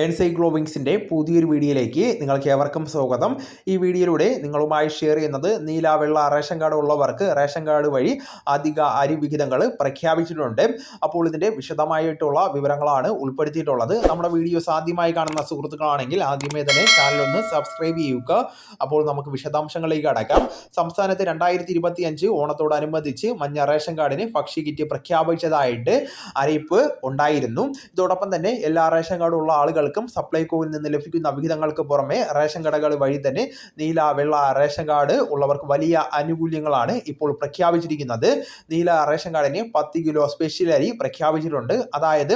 എൻസൈക്ലോവിങ്സിൻ്റെ പുതിയൊരു വീഡിയോയിലേക്ക് നിങ്ങൾക്ക് ഏവർക്കും സ്വാഗതം. ഈ വീഡിയോയിലൂടെ നിങ്ങളുമായി ഷെയർ ചെയ്യുന്നത് നീല വെള്ള റേഷൻ കാർഡ് ഉള്ളവർക്ക് റേഷൻ കാർഡ് വഴി അധിക അരി വിഹിതങ്ങൾ പ്രഖ്യാപിച്ചിട്ടുണ്ട്. അപ്പോൾ ഇതിൻ്റെ വിശദമായിട്ടുള്ള വിവരങ്ങളാണ് ഉൾപ്പെടുത്തിയിട്ടുള്ളത്. നമ്മുടെ വീഡിയോസ് ആദ്യമായി കാണുന്ന സുഹൃത്തുക്കളാണെങ്കിൽ ആദ്യമേ തന്നെ ചാനലൊന്ന് സബ്സ്ക്രൈബ് ചെയ്യുക. അപ്പോൾ നമുക്ക് വിശദാംശങ്ങളിലേക്ക് കടക്കാം. സംസ്ഥാനത്ത് 2025 ഓണത്തോടനുബന്ധിച്ച് മഞ്ഞ റേഷൻ കാർഡിന് ഭക്ഷ്യക്കിറ്റ് പ്രഖ്യാപിച്ചതായിട്ട് അറിയിപ്പ് ഉണ്ടായിരുന്നു. ഇതോടൊപ്പം തന്നെ എല്ലാ റേഷൻ കാർഡും ഉള്ള ആളുകൾക്കും സപ്ലൈകോയിൽ നിന്ന് ലഭിക്കുന്ന വിഹിതങ്ങൾക്ക് പുറമെ റേഷൻ കടകൾ വഴി തന്നെ നീല വെള്ള റേഷൻ കാർഡ് ഉള്ളവർക്ക് വലിയ ആനുകൂല്യങ്ങളാണ് ഇപ്പോൾ പ്രഖ്യാപിച്ചിരിക്കുന്നത്. നീല റേഷൻ കാർഡിന് 10 കിലോ സ്പെഷ്യൽ അരി പ്രഖ്യാപിച്ചിട്ടുണ്ട്. അതായത്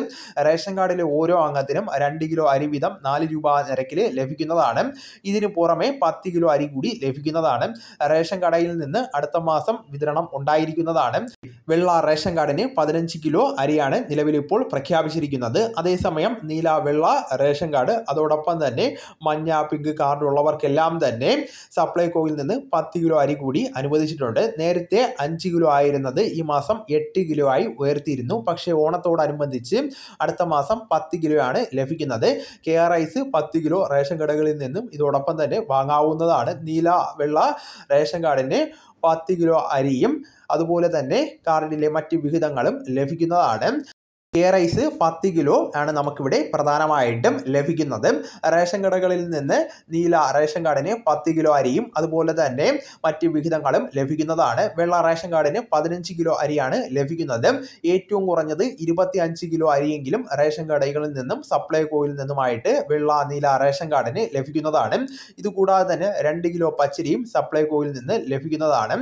റേഷൻ കാർഡിലെ ഓരോ അംഗത്തിനും 2 കിലോ അരി വീതം 4 രൂപ നിരക്കിൽ ലഭിക്കുന്നതാണ്. ഇതിന് പുറമെ 10 കിലോ അരി കൂടി ലഭിക്കുന്നതാണ്. റേഷൻ കടയിൽ നിന്ന് അടുത്ത മാസം വിതരണം ഉണ്ടായിരിക്കുന്നതാണ്. വെള്ള റേഷൻ കാർഡിന് 15 കിലോ അരിയാണ് നിലവിൽ ഇപ്പോൾ പ്രഖ്യാപിച്ചിരിക്കുന്നത്. അതേസമയം നീല വെള്ള റേഷൻ കാർഡ് അതോടൊപ്പം തന്നെ മഞ്ഞ പിങ്ക് കാർഡ് ഉള്ളവർക്കെല്ലാം തന്നെ സപ്ലൈകോയിൽ നിന്ന് 10 കിലോ അരി കൂടി അനുവദിച്ചിട്ടുണ്ട്. നേരത്തെ 5 കിലോ ആയിരുന്നത് ഈ മാസം 8 കിലോ ആയി ഉയർത്തിയിരുന്നു. പക്ഷേ ഓണത്തോടനുബന്ധിച്ച് അടുത്ത മാസം 10 കിലോ ആണ് ലഭിക്കുന്നത്. KR റൈസ് 10 കിലോ റേഷൻ കടകളിൽ നിന്നും ഇതോടൊപ്പം തന്നെ വാങ്ങാവുന്നതാണ്. നീല വെള്ള റേഷൻ കാർഡിന് 10 കിലോ അരിയും അതുപോലെ തന്നെ കാർഡിലെ മറ്റ് വിഹിതങ്ങളും ലഭിക്കുന്നതാണ്. KR റൈസ് 10 കിലോ ആണ് നമുക്കിവിടെ പ്രധാനമായിട്ടും ലഭിക്കുന്നത്. റേഷൻ കടകളിൽ നിന്ന് നീല റേഷൻ കാർഡിന് 10 കിലോ അരിയും അതുപോലെ തന്നെ മറ്റ് വിഹിതങ്ങളും ലഭിക്കുന്നതാണ്. വെള്ള റേഷൻ കാർഡിന് 15 കിലോ അരിയാണ് ലഭിക്കുന്നത്. ഏറ്റവും കുറഞ്ഞത് 25 കിലോ അരിയെങ്കിലും റേഷൻ കടകളിൽ നിന്നും സപ്ലൈകോയിൽ നിന്നുമായിട്ട് വെള്ള നീല റേഷൻ കാർഡിന് ലഭിക്കുന്നതാണ്. ഇതുകൂടാതെ തന്നെ 2 കിലോ പച്ചരിയും സപ്ലൈകോയിൽ നിന്ന് ലഭിക്കുന്നതാണ്.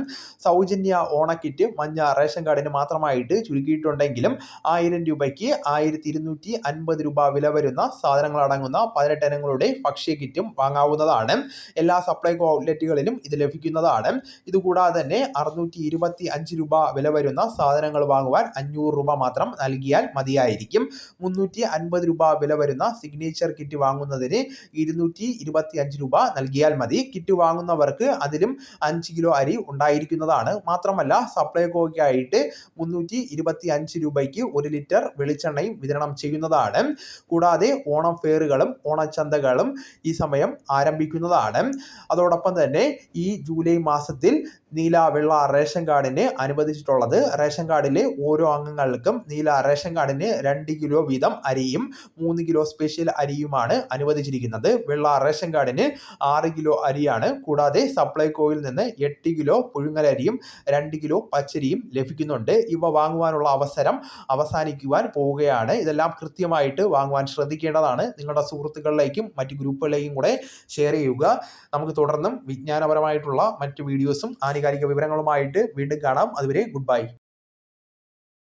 സൗജന്യ ഓണക്കിറ്റ് മഞ്ഞ റേഷൻ കാർഡിന് മാത്രമായിട്ട് ചുരുക്കിയിട്ടുണ്ടെങ്കിലും 1000 രൂപയ്ക്ക് 1250 രൂപ വില വരുന്ന സാധനങ്ങൾ അടങ്ങുന്ന 18 ഇനങ്ങളുടെ ഭക്ഷ്യ കിറ്റും വാങ്ങാവുന്നതാണ്. എല്ലാ സപ്ലൈകോ ഔട്ട്ലെറ്റുകളിലും ഇത് ലഭിക്കുന്നതാണ്. ഇതുകൂടാതെ തന്നെ 625 രൂപ വില വരുന്ന സാധനങ്ങൾ വാങ്ങുവാൻ 500 രൂപ മാത്രം നൽകിയാൽ മതിയായിരിക്കും. 350 രൂപ വില വരുന്ന സിഗ്നേച്ചർ കിറ്റ് വാങ്ങുന്നതിന് 225 രൂപ നൽകിയാൽ മതി. കിറ്റ് വാങ്ങുന്നവർക്ക് അതിലും 5 കിലോ അരി ഉണ്ടായിരിക്കുന്നതാണ്. മാത്രമല്ല സപ്ലൈകോയ്ക്കായിട്ട് 325 രൂപയ്ക്ക് 1 ലിറ്റർ വെളിച്ചെണ്ണയും വിതരണം ചെയ്യുന്നതാണ്. കൂടാതെ ഓണം ഫെയറുകളും ഓണച്ചന്തകളും ഈ സമയം ആരംഭിക്കുന്നതാണ്. അതോടൊപ്പം തന്നെ ഈ ജൂലൈ മാസത്തിൽ നീല വെള്ള റേഷൻ കാർഡിന് അനുവദിച്ചിട്ടുള്ളത് റേഷൻ കാർഡിലെ ഓരോ അംഗങ്ങൾക്കും നീല റേഷൻ കാർഡിന് 2 കിലോ വീതം അരിയും 3 കിലോ സ്പെഷ്യൽ അരിയുമാണ് അനുവദിച്ചിരിക്കുന്നത്. വെള്ള റേഷൻ കാർഡിന് 6 കിലോ അരിയാണ്. കൂടാതെ സപ്ലൈകോയിൽ നിന്ന് 8 കിലോ പുഴുങ്ങലരിയും 2 കിലോ പച്ചരിയും ലഭിക്കുന്നുണ്ട്. ഇവ വാങ്ങുവാനുള്ള അവസരം അവസാനിക്കുവാൻ പോവുകയാണ്. ഇതെല്ലാം കൃത്യമായിട്ട് വാങ്ങുവാൻ ശ്രദ്ധിക്കേണ്ടതാണ്. നിങ്ങളുടെ സുഹൃത്തുക്കളിലേക്കും മറ്റ് ഗ്രൂപ്പുകളിലേക്കും കൂടെ ഷെയർ ചെയ്യുക. നമുക്ക് തുടർന്നും വിജ്ഞാനപരമായിട്ടുള്ള മറ്റ് വീഡിയോസും ആനുകാലിക വിവരങ്ങളുമായിട്ട് വീണ്ടും കാണാം. അതുവരെ ഗുഡ് ബൈ.